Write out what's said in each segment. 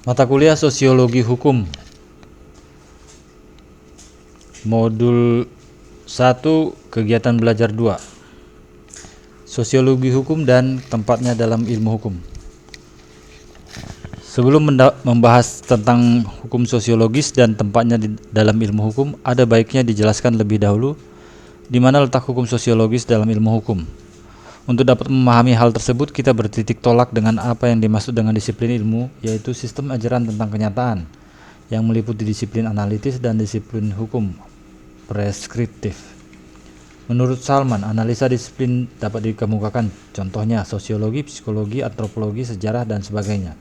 Mata kuliah Sosiologi Hukum Modul 1 Kegiatan Belajar 2 Sosiologi Hukum dan tempatnya dalam ilmu hukum. Sebelum membahas tentang hukum sosiologis dan tempatnya dalam ilmu hukum, ada baiknya dijelaskan lebih dahulu di mana letak hukum sosiologis dalam ilmu hukum. Untuk dapat memahami hal tersebut, kita bertitik tolak dengan apa yang dimaksud dengan disiplin ilmu, yaitu sistem ajaran tentang kenyataan, yang meliputi disiplin analitis dan disiplin hukum preskriptif. Menurut Salman, analisa disiplin dapat dikemukakan, contohnya sosiologi, psikologi, antropologi, sejarah, dan sebagainya.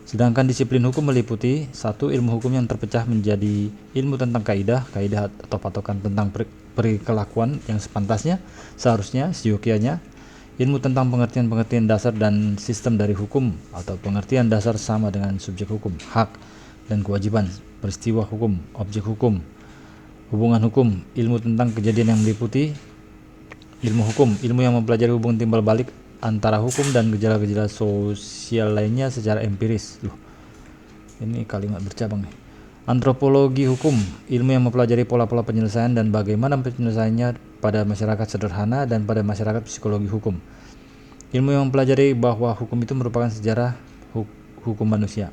Sedangkan disiplin hukum meliputi 1. Ilmu hukum yang terpecah menjadi ilmu tentang kaidah atau patokan tentang perikelakuan yang sepantasnya, seharusnya, seyogianya. Ilmu tentang pengertian-pengertian dasar dan sistem dari hukum atau pengertian dasar sama dengan subjek hukum, hak dan kewajiban, peristiwa hukum, objek hukum, hubungan hukum. Ilmu tentang kejadian yang meliputi ilmu hukum, ilmu yang mempelajari hubungan timbal balik antara hukum dan gejala-gejala sosial lainnya secara empiris. Ini kalimat bercabang nih. Antropologi hukum, ilmu yang mempelajari pola-pola penyelesaian dan bagaimana penyelesaiannya pada masyarakat sederhana dan pada masyarakat psikologi hukum. Ilmu yang mempelajari bahwa hukum itu merupakan sejarah hukum manusia.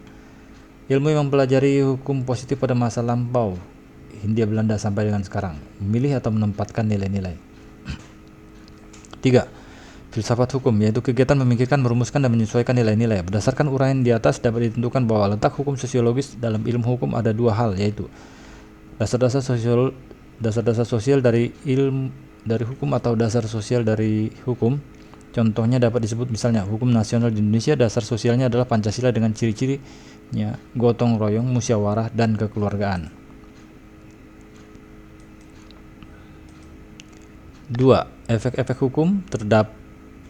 Ilmu yang mempelajari hukum positif pada masa lampau, Hindia Belanda sampai dengan sekarang, memilih atau menempatkan nilai-nilai. 3. Filsafat hukum, yaitu kegiatan memikirkan, merumuskan, dan menyesuaikan nilai-nilai. Berdasarkan uraian di atas dapat ditentukan bahwa letak hukum sosiologis dalam ilmu hukum ada 2 hal, yaitu dasar-dasar sosial dari hukum atau dasar sosial dari hukum. Contohnya dapat disebut misalnya hukum nasional di Indonesia, dasar sosialnya adalah Pancasila dengan ciri-cirinya gotong royong, musyawarah, dan kekeluargaan. 2. Efek-efek hukum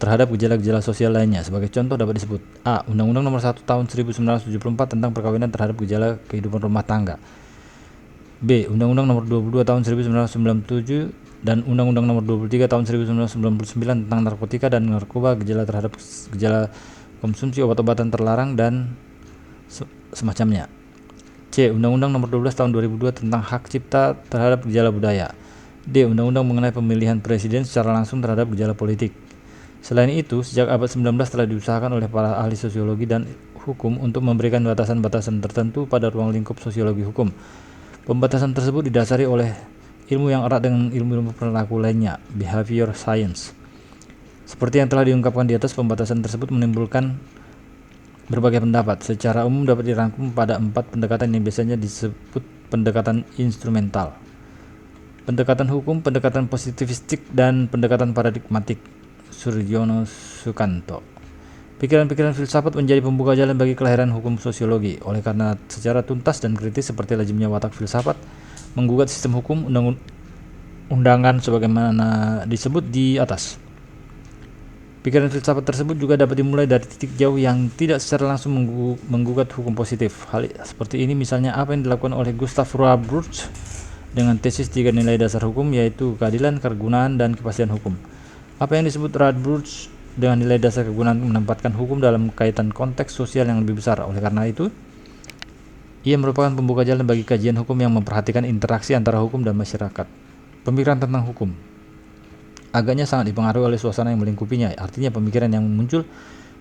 terhadap gejala-gejala sosial lainnya. Sebagai contoh dapat disebut: A. Undang-Undang Nomor 1 Tahun 1974 tentang perkawinan terhadap gejala kehidupan rumah tangga. B. Undang-Undang Nomor 22 Tahun 1997 dan Undang-Undang Nomor 23 Tahun 1999 tentang narkotika dan narkoba, terhadap gejala konsumsi obat-obatan terlarang dan semacamnya. C. Undang-Undang Nomor 12 Tahun 2002 tentang hak cipta terhadap gejala budaya. D. Undang-Undang mengenai pemilihan presiden secara langsung terhadap gejala politik. Selain itu, sejak abad 19 telah diusahakan oleh para ahli sosiologi dan hukum untuk memberikan batasan-batasan tertentu pada ruang lingkup sosiologi hukum. Pembatasan tersebut didasari oleh ilmu yang erat dengan ilmu-ilmu perilaku lainnya, behavior science. Seperti yang telah diungkapkan di atas, pembatasan tersebut menimbulkan berbagai pendapat. Secara umum dapat dirangkum pada 4 pendekatan yang biasanya disebut pendekatan instrumental: pendekatan hukum, pendekatan positivistik, dan pendekatan paradigmatik. Suryono Sukanto. Pikiran-pikiran filsafat menjadi pembuka jalan bagi kelahiran hukum sosiologi. Oleh karena secara tuntas dan kritis seperti lazimnya watak filsafat menggugat sistem hukum undangan sebagaimana disebut di atas. Pikiran filsafat tersebut juga dapat dimulai dari titik jauh yang tidak secara langsung menggugat hukum positif. Hal seperti ini misalnya apa yang dilakukan oleh Gustav Radbruch dengan tesis 3 nilai dasar hukum, yaitu keadilan, kegunaan, dan kepastian hukum. Apa yang disebut Radbruch dengan nilai dasar kegunaan menempatkan hukum dalam kaitan konteks sosial yang lebih besar. Oleh karena itu, ia merupakan pembuka jalan bagi kajian hukum yang memperhatikan interaksi antara hukum dan masyarakat. Pemikiran tentang hukum agaknya sangat dipengaruhi oleh suasana yang melingkupinya. Artinya pemikiran yang muncul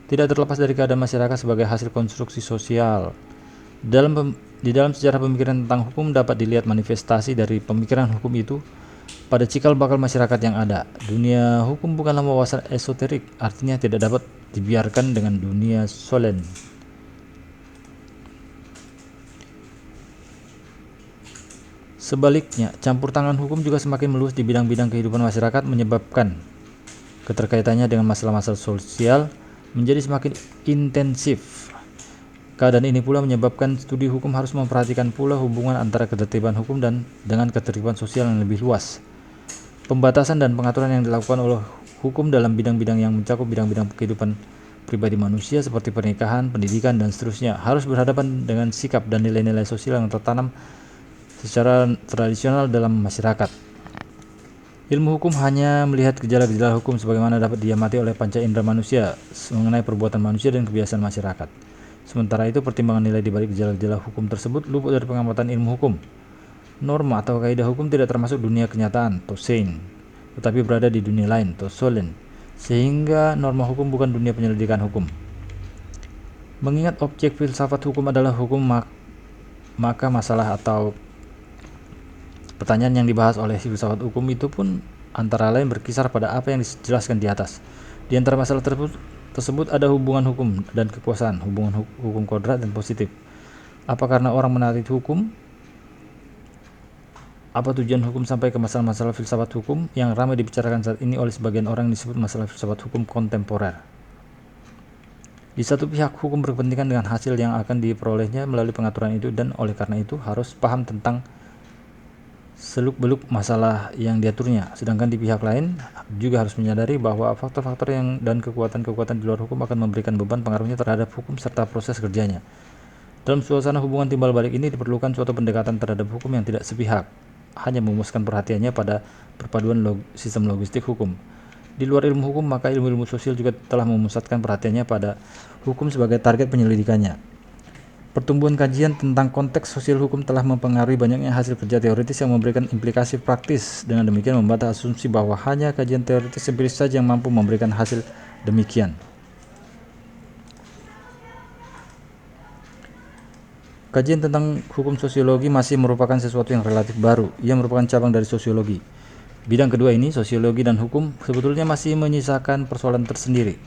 tidak terlepas dari keadaan masyarakat sebagai hasil konstruksi sosial. Di dalam sejarah pemikiran tentang hukum dapat dilihat manifestasi dari pemikiran hukum itu pada cikal bakal masyarakat yang ada. Dunia hukum bukanlah wawasan esoterik, artinya tidak dapat dibiarkan dengan dunia solen. Sebaliknya, campur tangan hukum juga semakin meluas di bidang-bidang kehidupan masyarakat, menyebabkan keterkaitannya dengan masalah-masalah sosial menjadi semakin intensif. Keadaan ini pula menyebabkan studi hukum harus memperhatikan pula hubungan antara ketertiban hukum dan dengan ketertiban sosial yang lebih luas. Pembatasan dan pengaturan yang dilakukan oleh hukum dalam bidang-bidang yang mencakup bidang-bidang kehidupan pribadi manusia seperti pernikahan, pendidikan, dan seterusnya harus berhadapan dengan sikap dan nilai-nilai sosial yang tertanam secara tradisional dalam masyarakat. Ilmu hukum hanya melihat gejala-gejala hukum sebagaimana dapat diamati oleh panca indera manusia mengenai perbuatan manusia dan kebiasaan masyarakat. Sementara itu, pertimbangan nilai di balik gejala-gejala hukum tersebut luput dari pengamatan ilmu hukum. Norma atau kaidah hukum tidak termasuk dunia kenyataan, tosein, tetapi berada di dunia lain, tosolen, sehingga norma hukum bukan dunia penyelidikan hukum. Mengingat objek filsafat hukum adalah hukum, maka masalah atau pertanyaan yang dibahas oleh filsafat hukum itu pun antara lain berkisar pada apa yang dijelaskan di atas. Di antara masalah tersebut ada hubungan hukum dan kekuasaan, hubungan hukum kodrat dan positif. Apa karena orang menaati hukum? Apa tujuan hukum sampai ke masalah-masalah filsafat hukum yang ramai dibicarakan saat ini oleh sebagian orang yang disebut masalah filsafat hukum kontemporer? Di satu pihak, hukum berkepentingan dengan hasil yang akan diperolehnya melalui pengaturan itu, dan oleh karena itu harus paham tentang seluk-beluk masalah yang diaturnya. Sedangkan di pihak lain juga harus menyadari bahwa faktor-faktor dan kekuatan-kekuatan di luar hukum akan memberikan beban pengaruhnya terhadap hukum serta proses kerjanya. Dalam suasana hubungan timbal balik ini diperlukan suatu pendekatan terhadap hukum yang tidak sepihak, hanya memusatkan perhatiannya pada perpaduan sistem logistik hukum. Di luar ilmu hukum, maka ilmu-ilmu sosial juga telah memusatkan perhatiannya pada hukum sebagai target penyelidikannya. Pertumbuhan kajian tentang konteks sosial hukum telah mempengaruhi banyaknya hasil kerja teoritis yang memberikan implikasi praktis. Dengan demikian membantah asumsi bahwa hanya kajian teoritis empiris saja yang mampu memberikan hasil demikian. Kajian tentang hukum sosiologi masih merupakan sesuatu yang relatif baru. Ia merupakan cabang dari sosiologi. Bidang kedua ini, sosiologi dan hukum, sebetulnya masih menyisakan persoalan tersendiri.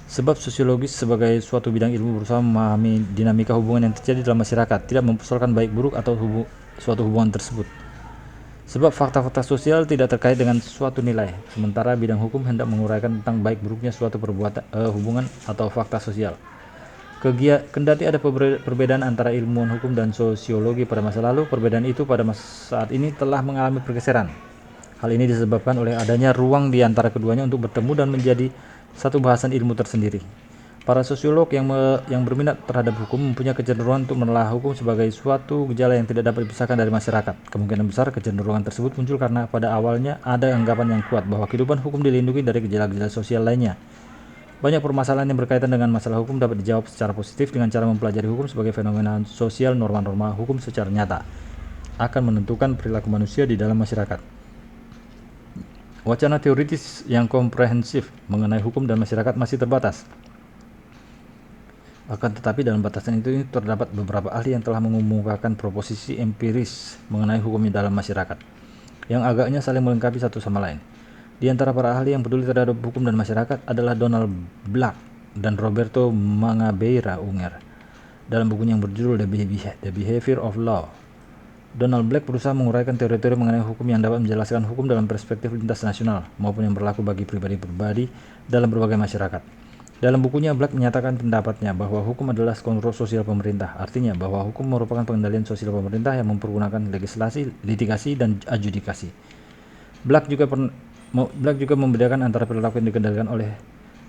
Sebab sosiologis sebagai suatu bidang ilmu berusaha memahami dinamika hubungan yang terjadi dalam masyarakat, tidak mempersoalkan baik buruk atau suatu hubungan tersebut. Sebab fakta-fakta sosial tidak terkait dengan suatu nilai, sementara bidang hukum hendak menguraikan tentang baik buruknya suatu hubungan atau fakta sosial. Kendati ada perbedaan antara ilmuwan hukum dan sosiologi pada masa lalu, perbedaan itu pada saat ini telah mengalami pergeseran. Hal ini disebabkan oleh adanya ruang di antara keduanya untuk bertemu dan menjadi satu bahasan ilmu tersendiri. Para sosiolog yang berminat terhadap hukum mempunyai kecenderungan untuk menelaah hukum sebagai suatu gejala yang tidak dapat dipisahkan dari masyarakat. Kemungkinan besar kecenderungan tersebut muncul karena pada awalnya ada anggapan yang kuat bahwa kehidupan hukum dilindungi dari gejala-gejala sosial lainnya. Banyak permasalahan yang berkaitan dengan masalah hukum dapat dijawab secara positif dengan cara mempelajari hukum sebagai fenomena sosial. Norma-norma hukum secara nyata akan menentukan perilaku manusia di dalam masyarakat. Wacana teoritis yang komprehensif mengenai hukum dan masyarakat masih terbatas. Akan tetapi dalam batasan itu terdapat beberapa ahli yang telah mengemukakan proposisi empiris mengenai hukum dalam masyarakat, yang agaknya saling melengkapi satu sama lain. Di antara para ahli yang peduli terhadap hukum dan masyarakat adalah Donald Black dan Roberto Mangabeira Unger. Dalam bukunya yang berjudul The Behavior of Law, Donald Black berusaha menguraikan teori-teori mengenai hukum yang dapat menjelaskan hukum dalam perspektif lintas nasional maupun yang berlaku bagi pribadi-pribadi dalam berbagai masyarakat. Dalam bukunya, Black menyatakan pendapatnya bahwa hukum adalah kontrol sosial pemerintah, artinya bahwa hukum merupakan pengendalian sosial pemerintah yang mempergunakan legislasi, litigasi, dan adjudikasi. Black juga membedakan antara perilaku yang dikendalikan oleh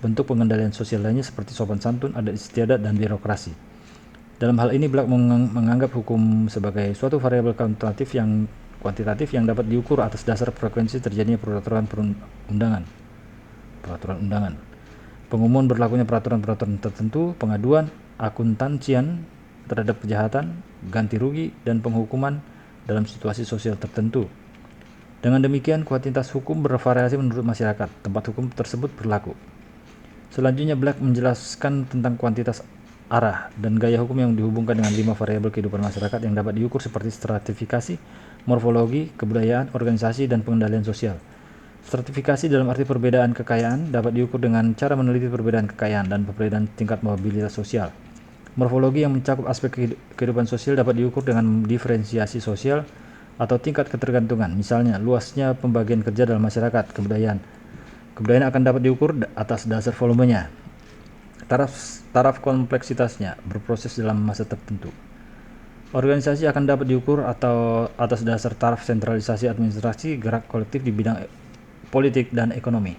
bentuk pengendalian sosial lainnya seperti sopan santun, adat istiadat, dan birokrasi. Dalam hal ini, Black menganggap hukum sebagai suatu variabel kuantitatif yang dapat diukur atas dasar frekuensi terjadinya peraturan undangan, pengumuman berlakunya peraturan-peraturan tertentu, pengaduan, akuntansian terhadap kejahatan, ganti rugi, dan penghukuman dalam situasi sosial tertentu. Dengan demikian, kuantitas hukum bervariasi menurut masyarakat tempat hukum tersebut berlaku. Selanjutnya, Black menjelaskan tentang kuantitas arah dan gaya hukum yang dihubungkan dengan 5 variabel kehidupan masyarakat yang dapat diukur seperti stratifikasi, morfologi, kebudayaan, organisasi, dan pengendalian sosial. Stratifikasi dalam arti perbedaan kekayaan dapat diukur dengan cara meneliti perbedaan kekayaan dan perbedaan tingkat mobilitas sosial. Morfologi yang mencakup aspek kehidupan sosial dapat diukur dengan diferensiasi sosial atau tingkat ketergantungan, misalnya luasnya pembagian kerja dalam masyarakat. Kebudayaan akan dapat diukur atas dasar volumenya, taraf kompleksitasnya, berproses dalam masa tertentu. Organisasi akan dapat diukur atau atas dasar taraf sentralisasi administrasi, gerak kolektif di bidang politik dan ekonomi.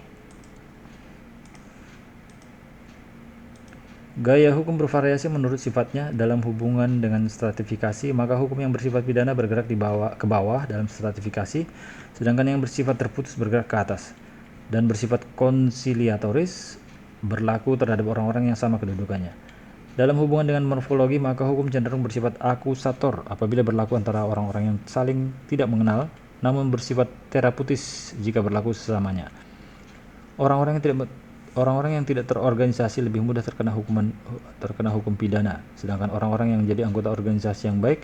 Gaya hukum bervariasi menurut sifatnya. Dalam hubungan dengan stratifikasi, maka hukum yang bersifat pidana bergerak ke bawah dalam stratifikasi, sedangkan yang bersifat terputus bergerak ke atas, dan bersifat konsiliatoris berlaku terhadap orang-orang yang sama kedudukannya. Dalam hubungan dengan morfologi, maka hukum cenderung bersifat akusator apabila berlaku antara orang-orang yang saling tidak mengenal, namun bersifat terapeutis jika berlaku sesamanya. Orang-orang yang tidak terorganisasi lebih mudah terkena hukum pidana, sedangkan orang-orang yang menjadi anggota organisasi yang baik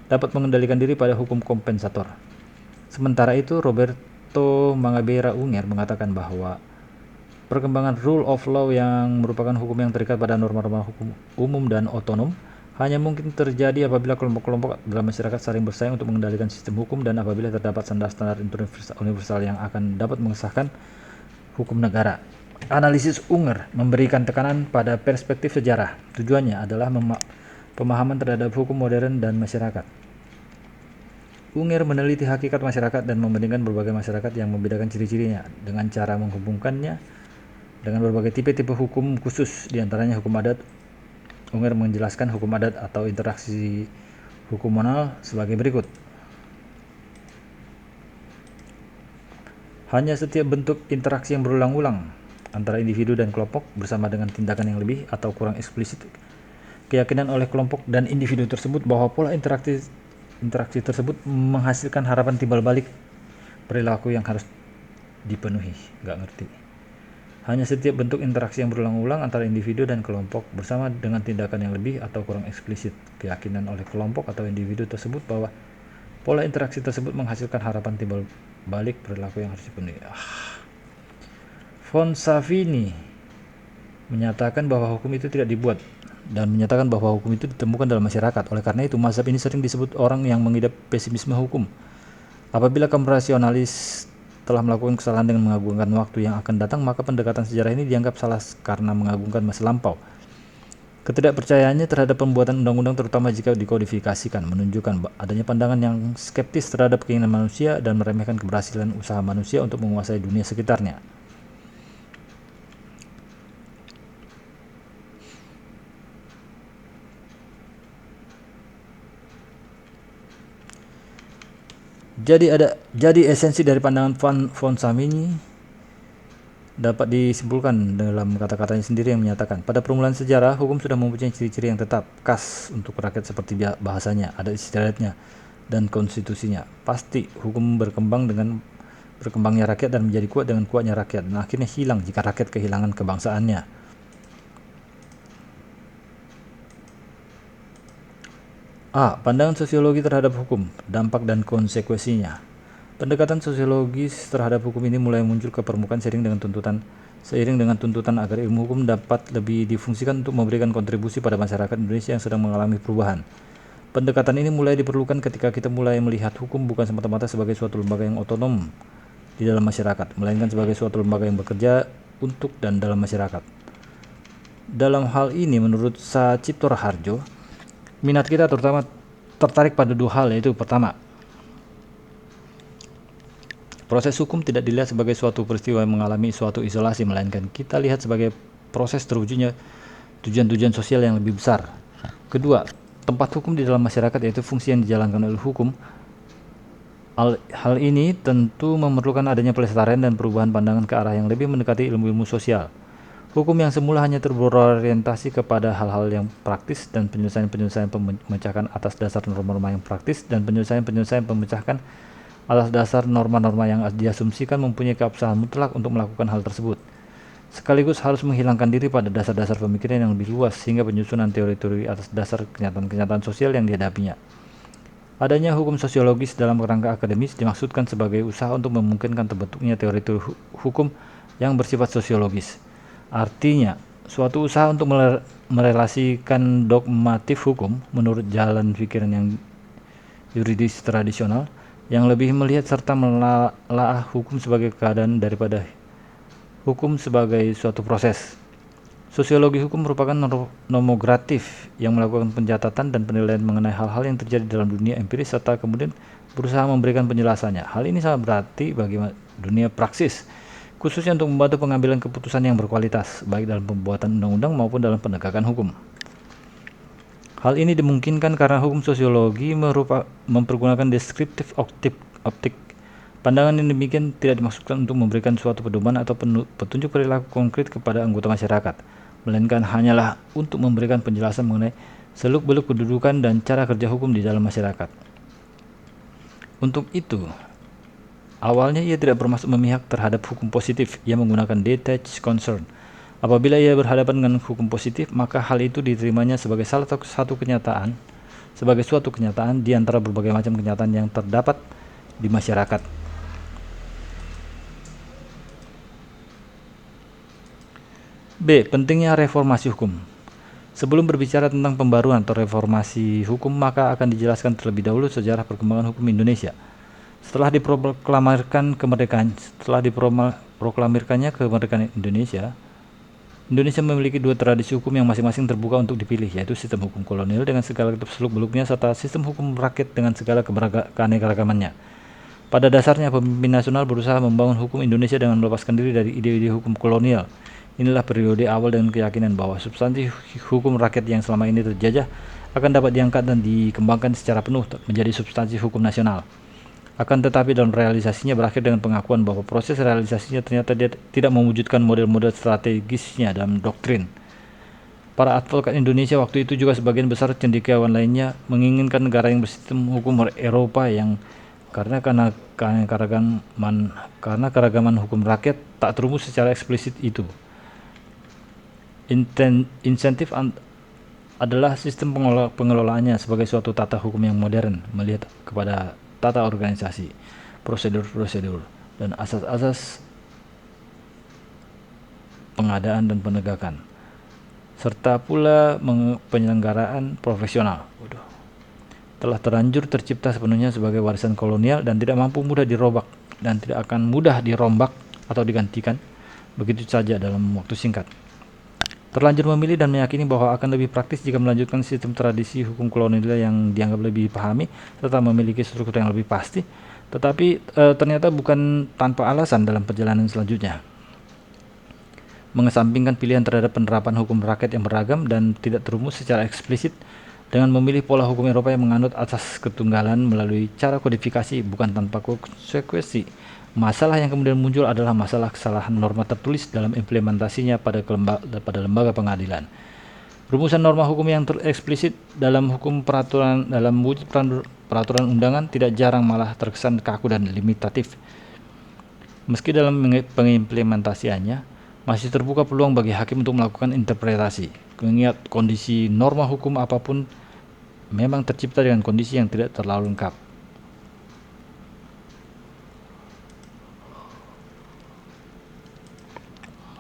dapat mengendalikan diri pada hukum kompensator. Sementara itu, Roberto Mangabeira Unger mengatakan bahwa perkembangan rule of law yang merupakan hukum yang terikat pada norma-norma hukum umum dan otonom hanya mungkin terjadi apabila kelompok-kelompok dalam masyarakat saling bersaing untuk mengendalikan sistem hukum dan apabila terdapat standar-standar universal yang akan dapat mengesahkan hukum negara. Analisis Unger memberikan tekanan pada perspektif sejarah. Tujuannya adalah pemahaman terhadap hukum modern dan masyarakat. Unger meneliti hakikat masyarakat dan membandingkan berbagai masyarakat yang membedakan ciri-cirinya dengan cara menghubungkannya dengan berbagai tipe-tipe hukum khusus, diantaranya hukum adat. Unger menjelaskan hukum adat atau interaksi hukumonal sebagai berikut. Hanya setiap bentuk interaksi yang berulang-ulang antara individu dan kelompok bersama dengan tindakan yang lebih atau kurang eksplisit keyakinan oleh kelompok dan individu tersebut bahwa pola interaksi tersebut menghasilkan harapan timbal balik perilaku yang harus dipenuhi. Nggak ngerti. Hanya setiap bentuk interaksi yang berulang-ulang antara individu dan kelompok bersama dengan tindakan yang lebih atau kurang eksplisit keyakinan oleh kelompok atau individu tersebut bahwa pola interaksi tersebut menghasilkan harapan timbal balik perilaku yang harus dipenuhi. Fonsavini menyatakan bahwa hukum itu tidak dibuat dan menyatakan bahwa hukum itu ditemukan dalam masyarakat. Oleh karena itu, mazhab ini sering disebut orang yang mengidap pesimisme hukum. Apabila kaum rasionalis telah melakukan kesalahan dengan mengagungkan waktu yang akan datang, maka pendekatan sejarah ini dianggap salah karena mengagungkan masa lampau. Ketidakpercayaannya terhadap pembuatan undang-undang, terutama jika dikodifikasikan, menunjukkan adanya pandangan yang skeptis terhadap keinginan manusia dan meremehkan keberhasilan usaha manusia untuk menguasai dunia sekitarnya. Jadi esensi dari pandangan Fonsavini dapat disimpulkan dalam kata-katanya sendiri yang menyatakan, pada permulaan sejarah, hukum sudah mempunyai ciri-ciri yang tetap, khas untuk rakyat seperti bahasanya, adat istiadatnya, dan konstitusinya. Pasti, hukum berkembang dengan berkembangnya rakyat dan menjadi kuat dengan kuatnya rakyat, dan akhirnya hilang jika rakyat kehilangan kebangsaannya. Pandangan sosiologi terhadap hukum, dampak dan konsekuensinya. Pendekatan sosiologis terhadap hukum ini mulai muncul ke permukaan seiring dengan tuntutan agar ilmu hukum dapat lebih difungsikan untuk memberikan kontribusi pada masyarakat Indonesia yang sedang mengalami perubahan. Pendekatan ini mulai diperlukan ketika kita mulai melihat hukum bukan semata-mata sebagai suatu lembaga yang otonom di dalam masyarakat, melainkan sebagai suatu lembaga yang bekerja untuk dan dalam masyarakat. Dalam hal ini, menurut Sacipto Raharjo, minat kita terutama tertarik pada dua hal, yaitu pertama, proses hukum tidak dilihat sebagai suatu peristiwa yang mengalami suatu isolasi, melainkan kita lihat sebagai proses terwujudnya tujuan-tujuan sosial yang lebih besar. Kedua, tempat hukum di dalam masyarakat, yaitu fungsi yang dijalankan oleh hukum. Hal ini tentu memerlukan adanya pelestarian dan perubahan pandangan ke arah yang lebih mendekati ilmu-ilmu sosial. Hukum yang semula hanya berorientasi kepada hal-hal yang praktis dan penyelesaian pemecahkan atas dasar norma-norma yang praktis dan penyelesaian pemecahkan atas dasar norma-norma yang diasumsikan mempunyai keabsahan mutlak untuk melakukan hal tersebut, sekaligus harus menghilangkan diri pada dasar-dasar pemikiran yang lebih luas hingga penyusunan teori-teori atas dasar kenyataan-kenyataan sosial yang dihadapinya. Adanya hukum sosiologis dalam kerangka akademis dimaksudkan sebagai usaha untuk memungkinkan terbentuknya teori-teori hukum yang bersifat sosiologis. Artinya, suatu usaha untuk merelasikan dogmatif hukum menurut jalan pikiran yang yuridis tradisional, yang lebih melihat serta menelaah hukum sebagai keadaan daripada hukum sebagai suatu proses. Sosiologi hukum merupakan nomogratif yang melakukan pencatatan dan penilaian mengenai hal-hal yang terjadi dalam dunia empiris serta kemudian berusaha memberikan penjelasannya. Hal ini sangat berarti bagi dunia praksis, khususnya untuk membantu pengambilan keputusan yang berkualitas, baik dalam pembuatan undang-undang maupun dalam penegakan hukum. Hal ini dimungkinkan karena hukum sosiologi mempergunakan deskriptif optik. Pandangan yang demikian tidak dimaksudkan untuk memberikan suatu pedoman atau petunjuk perilaku konkret kepada anggota masyarakat, melainkan hanyalah untuk memberikan penjelasan mengenai seluk-beluk kedudukan dan cara kerja hukum di dalam masyarakat. Untuk itu, awalnya ia tidak bermaksud memihak terhadap hukum positif. Ia menggunakan detached concern. Apabila ia berhadapan dengan hukum positif, maka hal itu diterimanya sebagai suatu kenyataan di antara berbagai macam kenyataan yang terdapat di masyarakat. B. Pentingnya reformasi hukum. Sebelum berbicara tentang pembaruan atau reformasi hukum, maka akan dijelaskan terlebih dahulu sejarah perkembangan hukum Indonesia. Setelah diproklamirkannya kemerdekaan Indonesia, Indonesia memiliki dua tradisi hukum yang masing-masing terbuka untuk dipilih, yaitu sistem hukum kolonial dengan segala seluk-beluknya serta sistem hukum rakyat dengan segala keanekaragamannya. Pada dasarnya, pemimpin nasional berusaha membangun hukum Indonesia dengan melepaskan diri dari ide-ide hukum kolonial. Inilah periode awal dengan keyakinan bahwa substansi hukum rakyat yang selama ini terjajah akan dapat diangkat dan dikembangkan secara penuh menjadi substansi hukum nasional. Akan tetapi dalam realisasinya berakhir dengan pengakuan bahwa proses realisasinya ternyata tidak mewujudkan model-model strategisnya dalam doktrin. Para advokat Indonesia waktu itu juga sebagian besar cendekiawan lainnya menginginkan negara yang bersistem hukum Eropa yang karena keragaman hukum rakyat tak terumus secara eksplisit itu. Insentif adalah sistem pengelolaannya sebagai suatu tata hukum yang modern, melihat kepada tata organisasi, prosedur-prosedur, dan asas-asas pengadaan dan penegakan, serta pula penyelenggaraan profesional. Telah terlanjur tercipta sepenuhnya sebagai warisan kolonial dan tidak mampu mudah dirombak dan tidak akan mudah dirombak atau digantikan begitu saja dalam waktu singkat. Terlanjur memilih dan meyakini bahwa akan lebih praktis jika melanjutkan sistem tradisi hukum kolonial yang dianggap lebih dipahami serta memiliki struktur yang lebih pasti, tetapi ternyata bukan tanpa alasan dalam perjalanan selanjutnya. Mengesampingkan pilihan terhadap penerapan hukum rakyat yang beragam dan tidak terumus secara eksplisit dengan memilih pola hukum Eropa yang menganut asas ketunggalan melalui cara kodifikasi bukan tanpa konsekuensi. Masalah yang kemudian muncul adalah masalah kesalahan norma tertulis dalam implementasinya pada lembaga pengadilan. Rumusan norma hukum yang tereksplisit dalam wujud peraturan undangan tidak jarang malah terkesan kaku dan limitatif. Meski dalam pengimplementasiannya masih terbuka peluang bagi hakim untuk melakukan interpretasi, mengingat kondisi norma hukum apapun memang tercipta dengan kondisi yang tidak terlalu lengkap.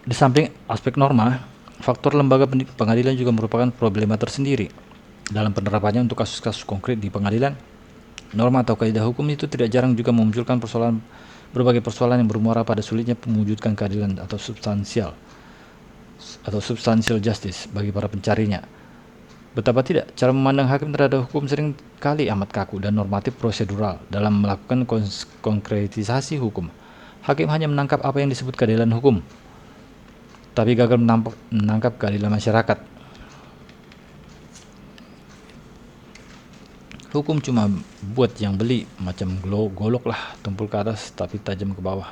Di samping aspek norma, faktor lembaga pengadilan juga merupakan problema tersendiri. Dalam penerapannya untuk kasus-kasus konkret di pengadilan, norma atau kaidah hukum itu tidak jarang juga memunculkan berbagai persoalan yang bermuara pada sulitnya mewujudkan keadilan atau substansial justice bagi para pencarinya. Betapa tidak, cara memandang hakim terhadap hukum sering kali amat kaku dan normatif prosedural dalam melakukan konkretisasi hukum. Hakim hanya menangkap apa yang disebut keadilan hukum, tapi gagal menangkap keadilan masyarakat. Hukum cuma buat yang beli, macam golok lah, tumpul ke atas tapi tajam ke bawah.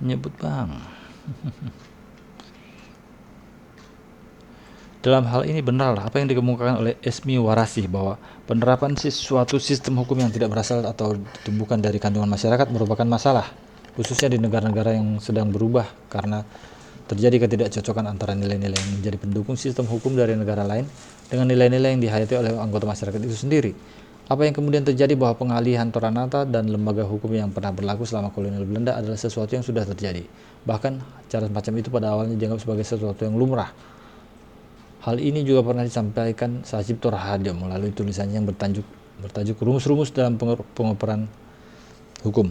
Nyebut bang. Dalam hal ini benarlah apa yang dikemukakan oleh Esmi Warasih bahwa penerapan suatu sistem hukum yang tidak berasal atau ditumbuhkan dari kandungan masyarakat merupakan masalah, khususnya di negara-negara yang sedang berubah karena terjadi ketidakcocokan antara nilai-nilai yang menjadi pendukung sistem hukum dari negara lain dengan nilai-nilai yang dihayati oleh anggota masyarakat itu sendiri. Apa yang kemudian terjadi bahwa pengalihan Toranata dan lembaga hukum yang pernah berlaku selama kolonial Belanda adalah sesuatu yang sudah terjadi. Bahkan cara semacam itu pada awalnya dianggap sebagai sesuatu yang lumrah. Hal ini juga pernah disampaikan Sacipto Raharjo melalui tulisannya yang bertajuk Rumus-rumus dalam Pengoperan Hukum.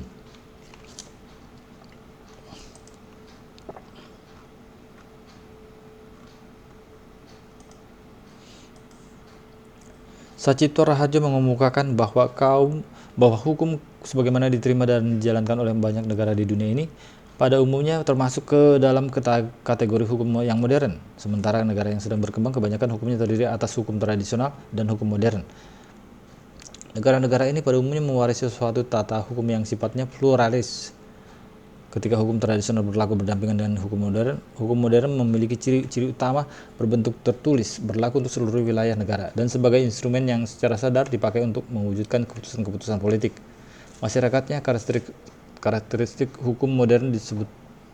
Sacipto Raharjo mengemukakan bahwa hukum sebagaimana diterima dan dijalankan oleh banyak negara di dunia ini pada umumnya termasuk ke dalam kategori hukum yang modern, sementara negara yang sedang berkembang kebanyakan hukumnya terdiri atas hukum tradisional dan hukum modern. Negara-negara ini pada umumnya mewarisi suatu tata hukum yang sifatnya pluralis, Ketika hukum tradisional berlaku berdampingan dengan hukum modern memiliki ciri-ciri utama berbentuk tertulis, berlaku untuk seluruh wilayah negara, dan sebagai instrumen yang secara sadar dipakai untuk mewujudkan keputusan-keputusan politik. Masyarakatnya, karakteristik hukum modern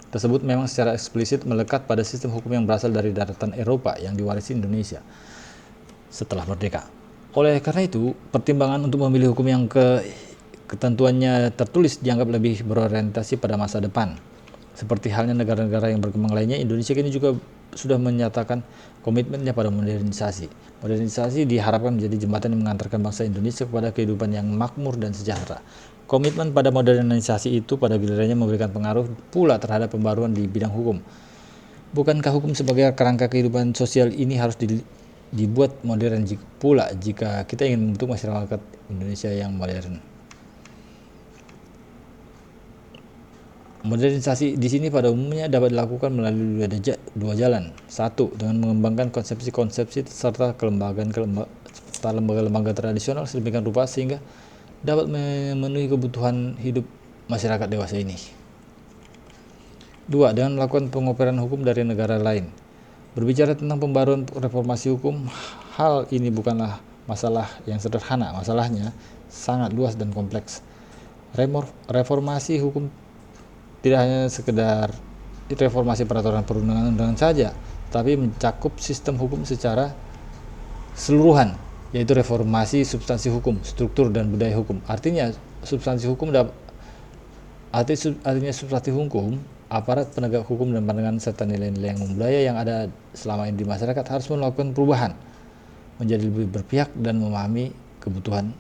tersebut memang secara eksplisit melekat pada sistem hukum yang berasal dari daratan Eropa yang diwarisi Indonesia setelah merdeka. Oleh karena itu, pertimbangan untuk memilih hukum yang ketentuannya tertulis dianggap lebih berorientasi pada masa depan. Seperti halnya negara-negara yang berkembang lainnya, Indonesia kini juga sudah menyatakan komitmennya pada modernisasi. Modernisasi diharapkan menjadi jembatan yang mengantarkan bangsa Indonesia kepada kehidupan yang makmur dan sejahtera. Komitmen pada modernisasi itu pada gilirannya memberikan pengaruh pula terhadap pembaruan di bidang hukum. Bukankah hukum sebagai kerangka kehidupan sosial ini harus dibuat modern pula jika kita ingin membentuk masyarakat Indonesia yang modern? Modernisasi di sini pada umumnya dapat dilakukan melalui dua jalan. Satu, dengan mengembangkan konsepsi-konsepsi serta lembaga-lembaga tradisional sedemikian rupa sehingga dapat memenuhi kebutuhan hidup masyarakat dewasa ini. Dua, dengan melakukan pengoperan hukum dari negara lain. Berbicara tentang pembaruan reformasi hukum, hal ini bukanlah masalah yang sederhana. Masalahnya sangat luas dan kompleks. Reformasi hukum tidak hanya sekedar reformasi peraturan perundang-undangan saja, tapi mencakup sistem hukum secara keseluruhan, yaitu reformasi substansi hukum, struktur dan budaya hukum. Artinya substansi hukum aparat penegak hukum dan pandangan serta nilai-nilai yang budaya yang ada selama ini di masyarakat harus melakukan perubahan menjadi lebih berpihak dan memahami kebutuhan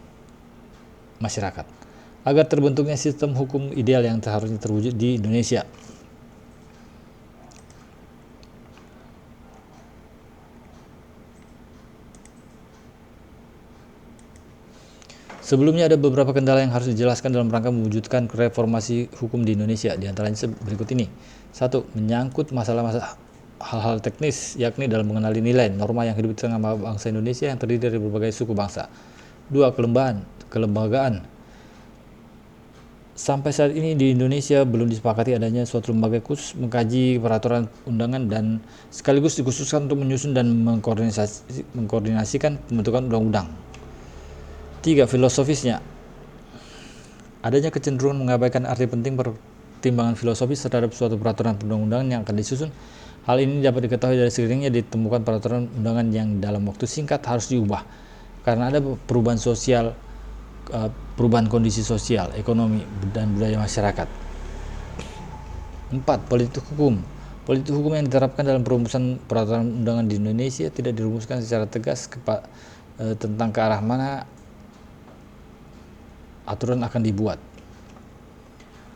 masyarakat agar terbentuknya sistem hukum ideal yang seharusnya terwujud di Indonesia. Sebelumnya ada beberapa kendala yang harus dijelaskan dalam rangka mewujudkan reformasi hukum di Indonesia. Di antaranya berikut ini. 1. Menyangkut masalah hal-hal teknis, yakni dalam mengenali nilai, norma yang hidup di tengah bangsa Indonesia yang terdiri dari berbagai suku bangsa. 2. Kelembagaan. Sampai saat ini di Indonesia belum disepakati adanya suatu lembaga khusus mengkaji peraturan undangan dan sekaligus dikhususkan untuk menyusun dan mengkoordinasikan pembentukan undang-undang. 3. Filosofisnya. Adanya kecenderungan mengabaikan arti penting pertimbangan filosofis terhadap suatu peraturan perundang-undangan yang akan disusun. Hal ini dapat diketahui dari seiringnya ditemukan peraturan undangan yang dalam waktu singkat harus diubah karena ada perubahan sosial, perubahan kondisi sosial, ekonomi, dan budaya masyarakat. 4. Politik hukum. Politik hukum yang diterapkan dalam perumusan peraturan undangan di Indonesia tidak dirumuskan secara tegas tentang ke arah mana aturan akan dibuat.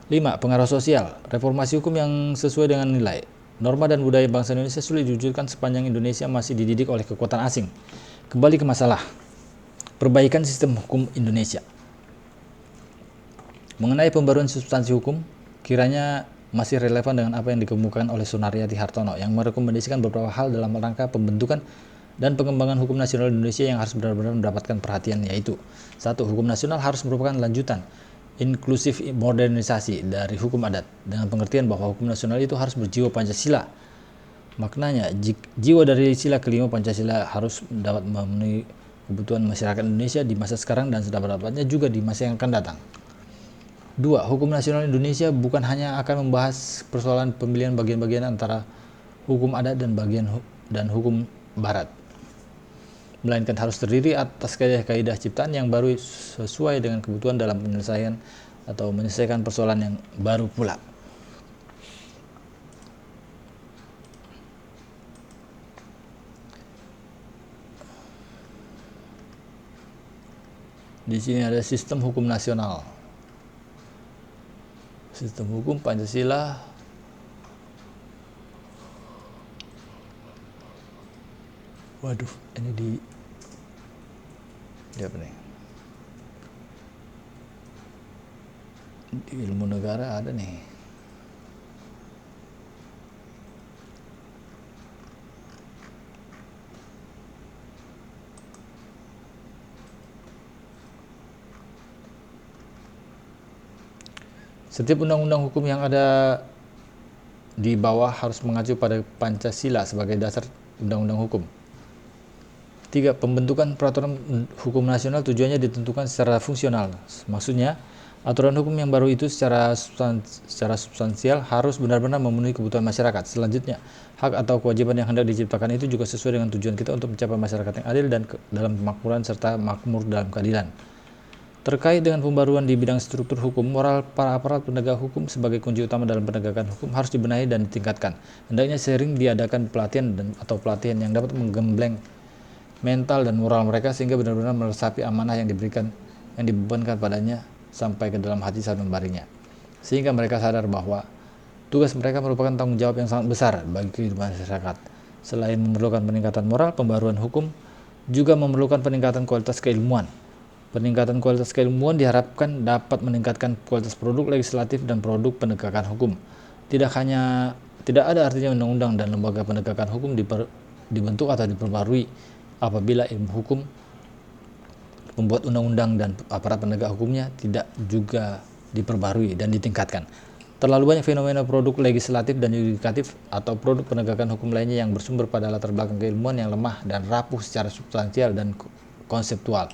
5. Pengaruh sosial. Reformasi hukum yang sesuai dengan nilai, norma dan budaya bangsa Indonesia sulit diwujudkan sepanjang Indonesia masih dididik oleh kekuatan asing. Kembali ke masalah perbaikan sistem hukum Indonesia. Mengenai pembaruan substansi hukum, kiranya masih relevan dengan apa yang dikemukakan oleh Sunaryadi Hartono yang merekomendasikan beberapa hal dalam rangka pembentukan dan pengembangan hukum nasional Indonesia yang harus benar-benar mendapatkan perhatian, yaitu 1. Hukum nasional harus merupakan lanjutan inklusif modernisasi dari hukum adat dengan pengertian bahwa hukum nasional itu harus berjiwa Pancasila. Maknanya, jiwa dari sila kelima Pancasila harus dapat memenuhi kebutuhan masyarakat Indonesia di masa sekarang dan sedapat-dapatnya juga di masa yang akan datang. 2. Hukum nasional Indonesia bukan hanya akan membahas persoalan pemilihan bagian-bagian antara hukum adat dan hukum barat, melainkan harus terdiri atas kaidah ciptaan yang baru sesuai dengan kebutuhan dalam menyelesaikan persoalan yang baru pula. Di sini ada sistem hukum nasional. Sistem hukum Pancasila ini di apa nih? Di ilmu negara ada nih. Setiap undang-undang hukum yang ada di bawah harus mengacu pada Pancasila sebagai dasar undang-undang hukum. 3. Pembentukan peraturan hukum nasional tujuannya ditentukan secara fungsional. Maksudnya, aturan hukum yang baru itu secara substansial harus benar-benar memenuhi kebutuhan masyarakat. Selanjutnya, hak atau kewajiban yang hendak diciptakan itu juga sesuai dengan tujuan kita untuk mencapai masyarakat yang adil dan dalam kemakmuran serta makmur dalam keadilan. Terkait dengan pembaruan di bidang struktur hukum, moral para aparat penegak hukum sebagai kunci utama dalam penegakan hukum harus dibenahi dan ditingkatkan. Hendaknya sering diadakan pelatihan pelatihan yang dapat menggembleng mental dan moral mereka sehingga benar-benar meresapi amanah yang dibebankan padanya sampai ke dalam hati saat membarinya. Sehingga mereka sadar bahwa tugas mereka merupakan tanggung jawab yang sangat besar bagi kehidupan masyarakat. Selain memerlukan peningkatan moral, pembaruan hukum juga memerlukan peningkatan kualitas keilmuan. Peningkatan kualitas keilmuan diharapkan dapat meningkatkan kualitas produk legislatif dan produk penegakan hukum. Tidak ada artinya undang-undang dan lembaga penegakan hukum dibentuk atau diperbarui apabila ilmu hukum pembuat undang-undang dan aparat penegak hukumnya tidak juga diperbarui dan ditingkatkan. Terlalu banyak fenomena produk legislatif dan yudikatif atau produk penegakan hukum lainnya yang bersumber pada latar belakang keilmuan yang lemah dan rapuh secara substansial dan konseptual.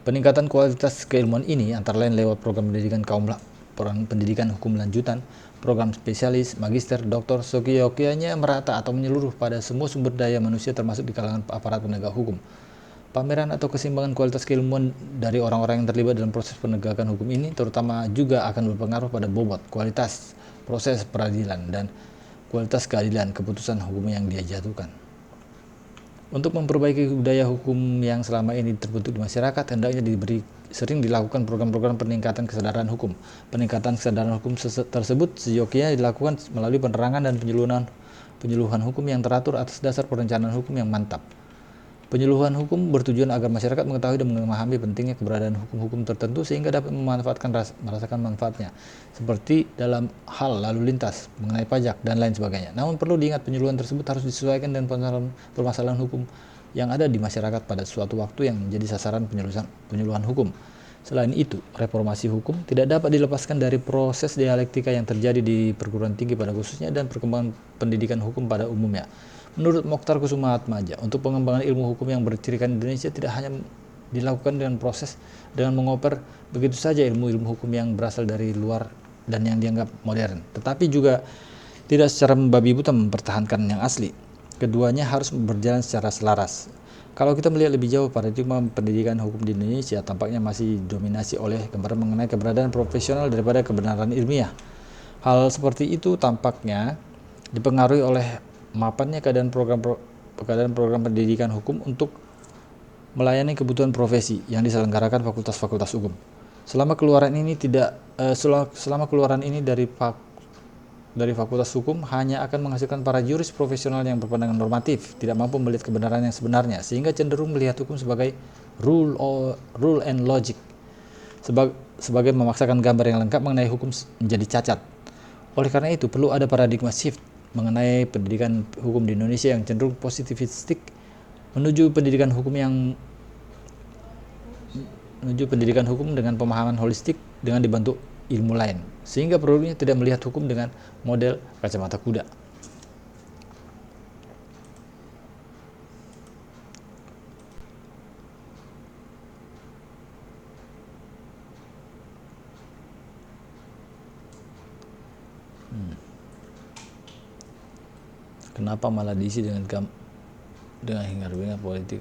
Peningkatan kualitas keilmuan ini antara lain lewat program pendidikan hukum lanjutan, program spesialis, magister, doktor, seyogyanya merata atau menyeluruh pada semua sumber daya manusia termasuk di kalangan aparat penegak hukum. Pameran atau keseimbangan kualitas keilmuan dari orang-orang yang terlibat dalam proses penegakan hukum ini terutama juga akan berpengaruh pada bobot, kualitas proses peradilan, dan kualitas keadilan keputusan hukum yang dia jatuhkan. Untuk memperbaiki budaya hukum yang selama ini terbentuk di masyarakat, hendaknya sering dilakukan program-program peningkatan kesadaran hukum. Peningkatan kesadaran hukum tersebut seyogyanya dilakukan melalui penerangan dan penyuluhan hukum yang teratur atas dasar perencanaan hukum yang mantap. Penyuluhan hukum bertujuan agar masyarakat mengetahui dan memahami pentingnya keberadaan hukum-hukum tertentu sehingga dapat merasakan manfaatnya, seperti dalam hal lalu lintas, mengenai pajak, dan lain sebagainya. Namun perlu diingat penyuluhan tersebut harus disesuaikan dengan permasalahan hukum yang ada di masyarakat pada suatu waktu yang menjadi sasaran penyuluhan hukum. Selain itu, reformasi hukum tidak dapat dilepaskan dari proses dialektika yang terjadi di perguruan tinggi pada khususnya dan perkembangan pendidikan hukum pada umumnya. Menurut Mokhtar Kusumaatmadja, untuk pengembangan ilmu hukum yang bercirikan Indonesia tidak hanya dilakukan dengan mengoper begitu saja ilmu-ilmu hukum yang berasal dari luar dan yang dianggap modern, tetapi juga tidak secara membabi buta mempertahankan yang asli. Keduanya harus berjalan secara selaras. Kalau kita melihat lebih jauh, paradigma pendidikan hukum di Indonesia tampaknya masih didominasi oleh gambaran mengenai keberadaan profesional daripada kebenaran ilmiah. Hal seperti itu tampaknya dipengaruhi oleh mapannya keadaan program pendidikan hukum untuk melayani kebutuhan profesi yang diselenggarakan fakultas-fakultas hukum. Selama keluaran ini dari fakultas hukum hanya akan menghasilkan para juris profesional yang berpandangan normatif, tidak mampu melihat kebenaran yang sebenarnya, sehingga cenderung melihat hukum sebagai rule and logic, sebagai memaksakan gambar yang lengkap mengenai hukum menjadi cacat. Oleh karena itu, perlu ada paradigma shift mengenai pendidikan hukum di Indonesia yang cenderung positivistik menuju pendidikan hukum dengan pemahaman holistik dengan dibantu ilmu lain, sehingga produknya tidak melihat hukum dengan model kacamata kuda. Kenapa malah diisi dengan hingar-bingar politik?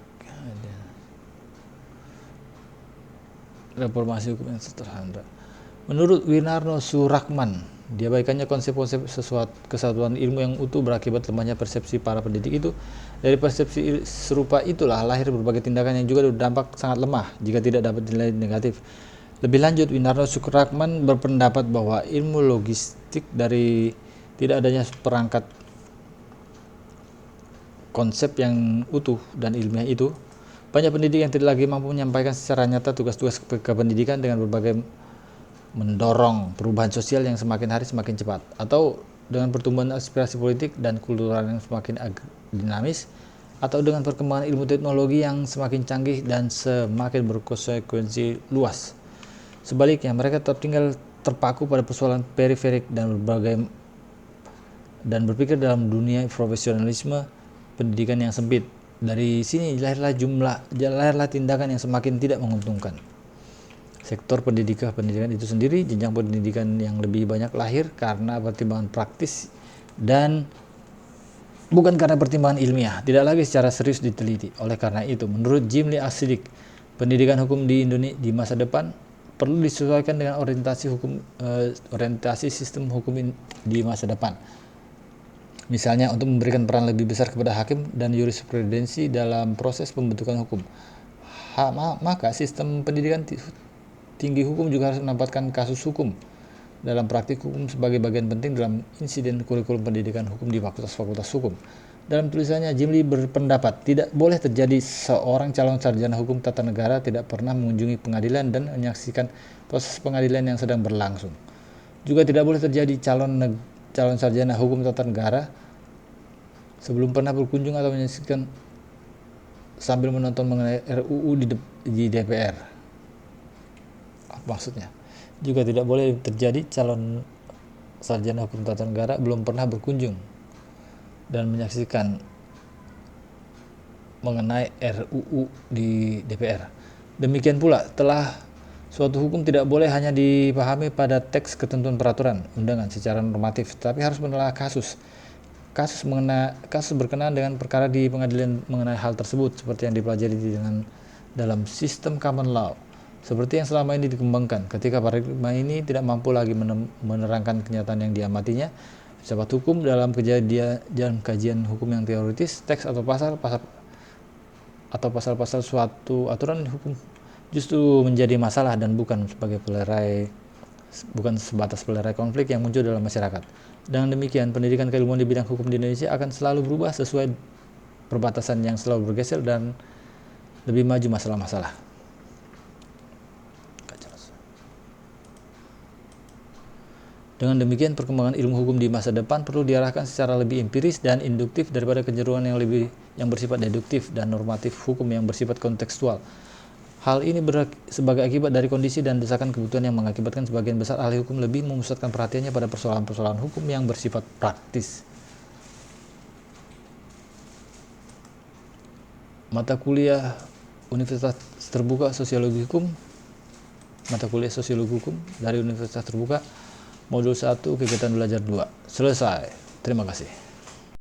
Reformasi hukum yang sederhana. Menurut Winarno Surakman, diabaikannya konsep-konsep kesatuan ilmu yang utuh berakibat lemahnya persepsi para pendidik itu. Dari persepsi serupa itulah lahir berbagai tindakan yang juga berdampak sangat lemah jika tidak dapat dinilai negatif. Lebih lanjut, Winarno Surakman berpendapat bahwa ilmu logistik dari tidak adanya perangkat konsep yang utuh dan ilmiah itu, banyak pendidik yang tidak lagi mampu menyampaikan secara nyata tugas-tugas kependidikan dengan berbagai mendorong perubahan sosial yang semakin hari semakin cepat, atau dengan pertumbuhan aspirasi politik dan kultural yang semakin dinamis, atau dengan perkembangan ilmu teknologi yang semakin canggih dan semakin berkonsekuensi luas. Sebaliknya, mereka tetap tinggal terpaku pada persoalan periferik dan berpikir dalam dunia profesionalisme pendidikan yang sempit. Dari sini lahirlah tindakan yang semakin tidak menguntungkan. Sektor pendidikan itu sendiri, jenjang pendidikan yang lebih banyak lahir karena pertimbangan praktis dan bukan karena pertimbangan ilmiah, tidak lagi secara serius diteliti. Oleh karena itu, menurut Jimli Asidik, pendidikan hukum di Indonesia di masa depan perlu disesuaikan dengan orientasi sistem hukum di masa depan. Misalnya untuk memberikan peran lebih besar kepada hakim dan jurisprudensi dalam proses pembentukan hukum. Maka sistem pendidikan tinggi hukum juga harus menempatkan kasus hukum dalam praktik hukum sebagai bagian penting dalam insiden kurikulum pendidikan hukum di fakultas-fakultas hukum. Dalam tulisannya, Jimli berpendapat tidak boleh terjadi seorang calon sarjana hukum tata negara tidak pernah mengunjungi pengadilan dan menyaksikan proses pengadilan yang sedang berlangsung. Juga tidak boleh terjadi calon sarjana hukum tata negara sebelum pernah berkunjung atau menyaksikan sambil menonton mengenai RUU di DPR. Maksudnya, juga tidak boleh terjadi calon sarjana hukum tata negara belum pernah berkunjung dan menyaksikan mengenai RUU di DPR. Demikian pula, suatu hukum tidak boleh hanya dipahami pada teks ketentuan peraturan undangan secara normatif, tapi harus menelaah kasus berkenaan dengan perkara di pengadilan mengenai hal tersebut, seperti yang dipelajari dalam sistem common law. Seperti yang selama ini dikembangkan, ketika paradigma ini tidak mampu lagi menerangkan kenyataan yang diamatinya, filsafat hukum dalam kajian hukum yang teoritis, teks atau pasal-pasal suatu aturan hukum justru menjadi masalah dan bukan sebatas pelerai konflik yang muncul dalam masyarakat. Dengan demikian, pendidikan keilmuan di bidang hukum di Indonesia akan selalu berubah sesuai perbatasan yang selalu bergeser dan lebih maju masalah-masalah. Dengan demikian, perkembangan ilmu hukum di masa depan perlu diarahkan secara lebih empiris dan induktif daripada kecenderungan yang bersifat deduktif dan normatif hukum yang bersifat kontekstual. Hal ini sebagai akibat dari kondisi dan desakan kebutuhan yang mengakibatkan sebagian besar ahli hukum lebih memusatkan perhatiannya pada persoalan-persoalan hukum yang bersifat praktis. Mata kuliah Universitas Terbuka Sosiologi Hukum, mata kuliah Sosiologi Hukum dari Universitas Terbuka, Modul 1, kegiatan belajar 2. Selesai. Terima kasih.